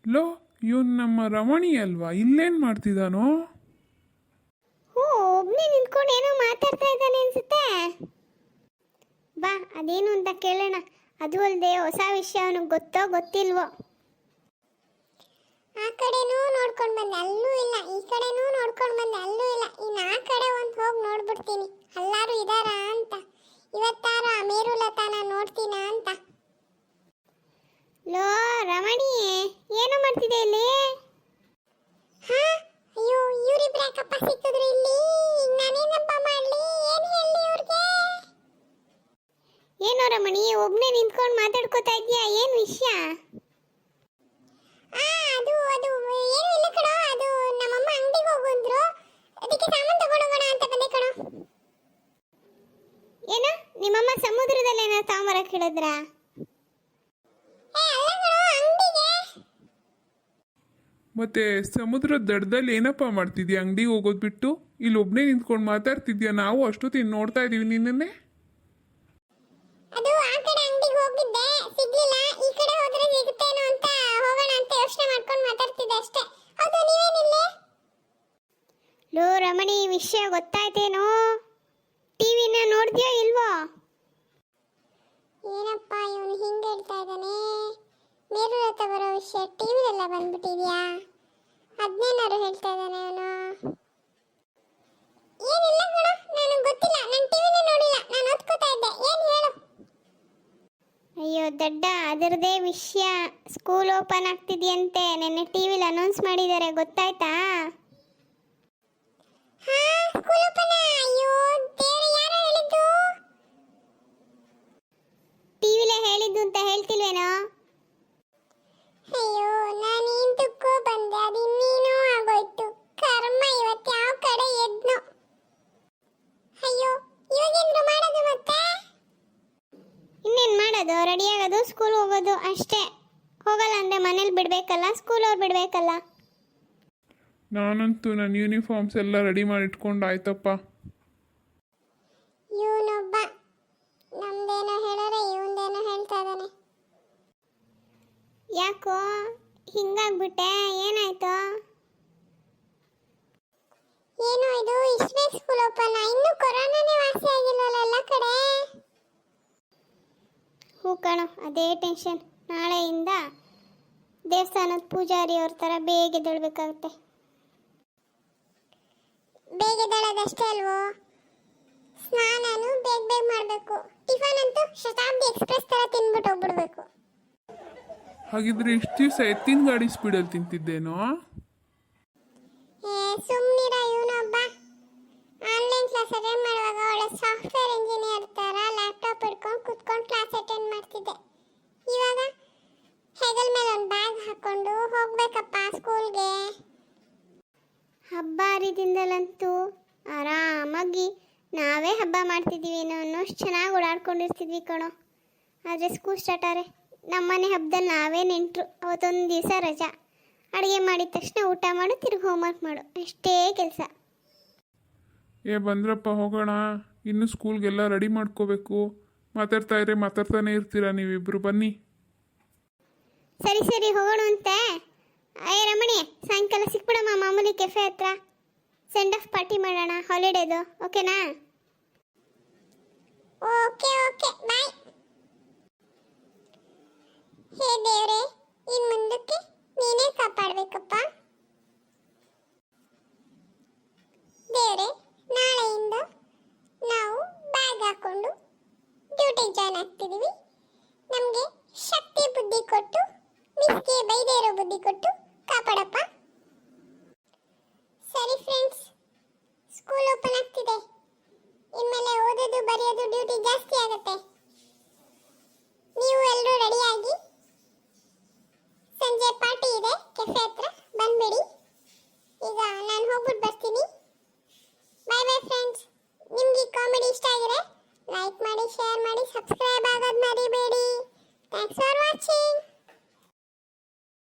Low, ಇವನು ನಮ್ಮ ರಮಣಿ ಅಲ್ವಾ? ಇಲ್ಲೇನು ಮಾಡ್ತಿದ್ದಾನೋ? ಹ್ಞೂ, ಒಬ್ಬನೇ ನಿಂತ್ಕೊಂಡು ಏನೋ ಮಾತಾಡ್ತಾ ಇದ್ದಾನೆ ಅನ್ಸುತ್ತೆ. ಬಾ, ಅದೇನು ಅಂತ ಕೇಳೋಣ. ಅದು ಅಲ್ಲದೆ ಹೊಸ ವಿಷಯ ಅವನಿಗೆ ಗೊತ್ತೋ ಗೊತ್ತಿಲ್ವೋ. ಆ ಕಡೆನೂ ನೋಡ್ಕೊಂಡು ಬಂದೆ, ಅಲ್ಲೂ ಇಲ್ಲ. ಈ ಕಡೆನೂ ನೋಡ್ಕೊಂಡು ಬಂದೆ, ಅಲ್ಲೂ ಇಲ್ಲ. ಇನ್ನು ಆ ಕಡೆ ಒಂದು ಹೋಗಿ ನೋಡ್ಬಿಡ್ತೀನಿ, ಎಲ್ಲರೂ ಇದ್ದಾರಾ ಅಂತ. ಇವತ್ತಾರು ಆ ಮೇರುಲತಾನ ನೋಡ್ತೀನ ಅಂತ. ಲೋ ರಮಣಿ, ಏನು ಮಾಡ್ತಿದೆ ಇಲ್ಲಿ? ಹಾ, ಅಯ್ಯೋ, ಇವರಿಬ್ರು ಯಾಕಪ್ಪ ಸಿಕ್ಕಿದ್ರು ಇಲ್ಲಿ? ನಾನೇನಪ್ಪ ಮಾಡಲಿ? ಏನು ಹೇಳಿ ಇವ್ರಿಗೆ? ಏನೋ ರಮಣಿ, ಒಬ್ಬನೇ ನಿಂತ್ಕೊಂಡು ಮಾತಾಡ್ಕೋತಾ ಇದೀಯಾ? ಏನು ವಿಷಯ? ಅದು ಅದು ಏನು ಇಲ್ಲ ಕಣೋ. ಅದು ನಮ್ಮಮ್ಮ ಅಂಗಡಿಗೆ ಹೋಗಿದ್ರು, ಅದಕ್ಕೆ ಸಾಮಾನು ತಗೊಂಡೋಗೋಣ ಅಂತ ಬಂದೆ ಕಣೋ. ಏನು, ನಿಮ್ಮಮ್ಮ ಸಮುದ್ರದಲ್ಲಿ ಏನೋ ತಾಂಬರಕ್ಕೆ ಹೇಳಿದ್ರಾ? ಅಲ್ಲ ಕಣೋ, ಅಂಗಡಿಗೆ. ಮತ್ತೆ ಸಮುದ್ರದ ದಡದಲ್ಲಿ ಏನಪ್ಪ ಮಾಡ್ತಿದ್ಯಾ? ಅಂಗಡಿಗೆ ಹೋಗೋದು ಬಿಟ್ಟು ಇಲ್ಲಿ ಒಬ್ಬನೇ ನಿಂತ್ಕೊಂಡು ಮಾತಾಡ್ತಿದ್ಯಾ? ನಾವು ಅಷ್ಟೊತ್ತಿನ ನೋಡ್ತಾ ಇದೀವಿ ನಿನ್ನನ್ನೇ. ಅದು ಆ ಕಡೆ ಅಂಗಡಿಗೆ ಹೋಗಿದ್ದೆ, ಸಿಗ್ಲಿಲ್ಲ. ಈ ಕಡೆ ಹೋದ್ರೆ ಸಿಗುತ್ತೇನೋ ಅಂತ ಹೋಗೋಣ ಅಂತ ಯೋಚನೆ ಮಾಡ್ಕೊಂಡು ಮಾತಾಡ್ತಿದ್ದೆ ಅಷ್ಟೇ. ಹೌದು, ನೀವೇನಿಲ್ಲೇ? ಲೋ ರಮಣಿ, ಈ ವಿಷಯ ಗೊತ್ತಾಯ್ತೇನೋ? ಟಿವಿನ ನೋಡ್ದ್ಯೋ ಇಲ್ವೋ? ಏನಪ್ಪ ಇವನು ಹಿಂಗೆ ಹೇಳ್ತಾ ಇದ್ದಾನೆ? ಮೇರುಲತ ಬರೋ ವಿಷಯ ಟಿವಿಲೆಲ್ಲ ಬಂದ್ಬಿಟ್ಟಿದ್ಯಾ? ಅದನ್ನೇನಾರು ಹೇಳ್ತಾ ಇದ್ದಾನೆ ಅವನು? ಏನಿಲ್ಲ ಕಣ, ನನಗೆ ಗೊತ್ತಿಲ್ಲ. ನಾನು ಟಿವಿನೇ ನೋಡಿಲ್ಲ, ನಾನು ಓದ್ಕೋತಾ ಇದ್ದೆ. ಏನು ಹೇಳು? ಅಯ್ಯೋ ದಡ್ಡ, ಅದರದೇ ವಿಷಯ. ಸ್ಕೂಲ್ ಓಪನ್ ಆಗ್ತಿದೆಯಂತೆ, ನಿನ್ನೆ ಟಿವಿಲಿ ಅನೌನ್ಸ್ ಮಾಡಿದ್ದಾರೆ, ಗೊತ್ತಾಯ್ತಾ? ಹಾ, ಸ್ಕೂಲ್ ಓಪನ್? ಅಯ್ಯೋ ದೇವ್ರೆ, ಯಾರು ಹೇಳಿದ್ದು? ಟಿವಿಲೇ ಹೇಳಿದ್ದು ಅಂತ ಹೇಳ್ತಿಲ್ವೇನೋ? ಅಯ್ಯೋ, ನಾನು ಇಂತಕ್ಕೂ ಬಂದೆ, ಅದು ಇನ್ನೇನೋ ಆಗೋಯ್ತು. ಕರ್ಮ, ಇವತ್ತು ಯಾವ ಕಡೆ ಎದ್ನೋ. ಅಯ್ಯೋ, ಇವಾಗೇನ್ರು ಮಾಡೋದು ಮತ್ತೆ? ಇನ್ನೇನು ಮಾಡೋದು? ರೆಡಿ ಆಗೋದು, ಸ್ಕೂಲ್ ಹೋಗೋದು ಅಷ್ಟೇ. ಹೋಗಲ್ಲ ಅಂದರೆ ಮನೇಲಿ ಬಿಡಬೇಕಲ್ಲ, ಸ್ಕೂಲ್ ಅವ್ರು ಬಿಡಬೇಕಲ್ಲ. ನಾನಂತೂ ನನ್ನ ಯೂನಿಫಾರ್ಮ್ಸ್ ಎಲ್ಲ ರೆಡಿ ಮಾಡಿ ಇಟ್ಕೊಂಡು ಆಯ್ತಪ್ಪ. ಇವನೊಬ್ಬ ನಮ್ದೇನೋ ಹೇಳೋರೆ ಇವಂದೇನೋ ಹೇಳ್ತಾ ಇದ್ದಾನೆ. ಯಾಕೋ ಹಿಂಗಾಗ್ಬಿಟ್ಟೆ? ಏನಾಯ್ತು? ಏನೋ ಇದು ಇಷ್ಟೇ ಸ್ಕೂಲ್ ಓಪನ್? ಇನ್ನೂ ಕೊರೋನಾನೇ ವಾಸಿ ಆಗಿಲ್ವಲ್ಲ ಎಲ್ಲ ಕಡೆ? ಹೂ ಕಣೋ, ಅದೇ ಟೆನ್ಷನ್. ನಾಳೆಯಿಂದ ದೇವಸ್ಥಾನದ ಪೂಜಾರಿ ಅವ್ರ ಥರ ಬೇಗ ಎದ್ದೇಳಬೇಕಾಗುತ್ತೆ. ಬೇಗ ಎದ್ದೇಳೋದಷ್ಟೇ ಅಲ್ವೋ, ಸ್ನಾನನೂ ಬೇಗ ಬೇಗ ಮಾಡಬೇಕು. ಟಿಫನ್ ಅಂತೂ ಶತಾಬ್ದಿ ಎಕ್ಸ್ಪ್ರೆಸ್ ಥರ ತಿನ್ಬಿಟ್ಟು ಹೋಗ್ಬಿಡ್ಬೇಕು. ಹಾಗಿದ್ರೆ ಇಷ್ಟು ದಿವಸ ಎತ್ತಿನ ಗಾಡಿ ಸ್ಪೀಡಲ್ಲಿ ತಿಂತಿದ್ದೇನೋ? ಸುಮ್ಮನಿರ. ಇವನೊಬ್ಬ ಆನ್ಲೈನ್ ಕ್ಲಾಸ್ ಅಟೆಂಡ್ ಮಾಡುವಾಗ ಒಳ್ಳೆ ಸಾಫ್ಟ್ವೇರ್ ಇಂಜಿನಿಯರ್ ಥರ ಲ್ಯಾಪ್ಟಾಪ್ ಹಿಡ್ಕೊಂಡು ಕುತ್ಕೊಂಡು ಕ್ಲಾಸ್ ಅಟೆಂಡ್ ಮಾಡ್ತಿದ್ದೆ. ಇವಾಗ ಹೆಗಲ್ ಮೇಲೆ ಒಂದು ಬ್ಯಾಗ್ ಹಾಕ್ಕೊಂಡು ಹೋಗ್ಬೇಕಪ್ಪ ಸ್ಕೂಲ್ಗೆ. ಹಬ್ಬ ಹರಿದಿಂದಲಂತೂ ಆರಾಮಾಗಿ ನಾವೇ ಹಬ್ಬ ಮಾಡ್ತಿದ್ದೀವೇನೋ ಅನ್ನೋಷ್ಟು ಚೆನ್ನಾಗಿ ಓಡಾಡ್ಕೊಂಡಿರ್ತಿದ್ವಿ ಕಣೋ. ಆದರೆ ಸ್ಕೂಲ್ ಸ್ಟಾರ್ಟ್ ಆದರೆ ನಮ್ಮನೆ ಹಬ್ಬದಲ್ಲಿ ನಾವೇ ನೆಂಟರು. ಅವತ್ತೊಂದು ದಿವಸ ರಜಾ, ಅಡುಗೆ ಮಾಡಿದ ತಕ್ಷಣ ಊಟ ಮಾಡು, ತಿರುಗಿ ಹೋಮ್ವರ್ಕ್ ಮಾಡು, ಅಷ್ಟೇ ಕೆಲಸ. ಬಂದ್ರಪ್ಪ, ಹೋಗೋಣ. ಇನ್ನು ಸ್ಕೂಲ್ಗೆಲ್ಲ ರೆಡಿ ಮಾಡ್ಕೋಬೇಕು. ಮಾತಾಡ್ತಾನೆ ಇರ್ತೀರಾ ನೀವಿಬ್ರು. ಬನ್ನಿ. ಸರಿ ಸರಿ, ಹೋಗೋಣ ಅಂತೆ. ರಮಣಿ, ಸಾಯಂಕಾಲ ಸಿಕ್ಬಿಡಮ್ಮ ಮಾಮೂಲಿ ಕೆಫೆ ಹತ್ರ. ಸೆಂಡ್ ಆಫ್ ಪಾರ್ಟಿ ಮಾಡೋಣ ಹಾಲಿಡೇದು, ಓಕೆನಾ? ಓಕೆ ಓಕೆ, ಬಾಯ್. ಹೇ ದೇವ್ರೆ, ಇನ್ನು ಮುಂದಕ್ಕೆ ನೀನೇ ಕಾಪಾಡಬೇಕಪ್ಪ. ದೇವ್ರೆ, ನಾಳೆಯಿಂದ ನಾವು ಬ್ಯಾಗ್ ಹಾಕೊಂಡು ಡ್ಯೂಟಿಗೆ ಜಾಯ್ನ್ ಆಗ್ತಿದ್ದೀವಿ. ನಮಗೆ ಶಕ್ತಿ ಬುದ್ಧಿ ಕೊಟ್ಟು, ಮಿಸ್ಗೆ ಬೈದೇ ಇರೋ ಬುದ್ಧಿ ಕೊಟ್ಟು ಕಾಪಾಡಪ್ಪ. ಸರಿ ಫ್ರೆಂಡ್ಸ್, ಸ್ಕೂಲ್ ಓಪನ್ ಆಗ್ತಿದೆ. ಇನ್ಮೇಲೆ ಓದೋದು ಬರೆಯೋದು ಡ್ಯೂಟಿ ಜಾಸ್ತಿ ಆಗುತ್ತೆ. ನೀವು ಎಲ್ಲರೂ ರೆಡಿಯಾಗಿ, ಸಂಜೆ ಪಾರ್ಟಿ ಇದೆ ಕೆಫೆ ಹತ್ರ, ಬಂದ್ಬಿಡಿ. ಈಗ ನಾನು ಹೋಗ್ಬಿಟ್ಟು ಬರ್ತೀನಿ. ಬಾಯ್ ಬಾಯ್ ಫ್ರೆಂಡ್ಸ್. ನಿಮ್ಗೆ ಕಾಮಿಡಿ ಇಷ್ಟ ಆಗಿದ್ರೆ ಲೈಕ್ ಮಾಡಿ, ಶೇರ್ ಮಾಡಿ, ಸಬ್ಸ್ಕ್ರೈಬ್ ಆಗೋದು ಮರಿಬೇಡಿ. ಥ್ಯಾಂಕ್ಸ್.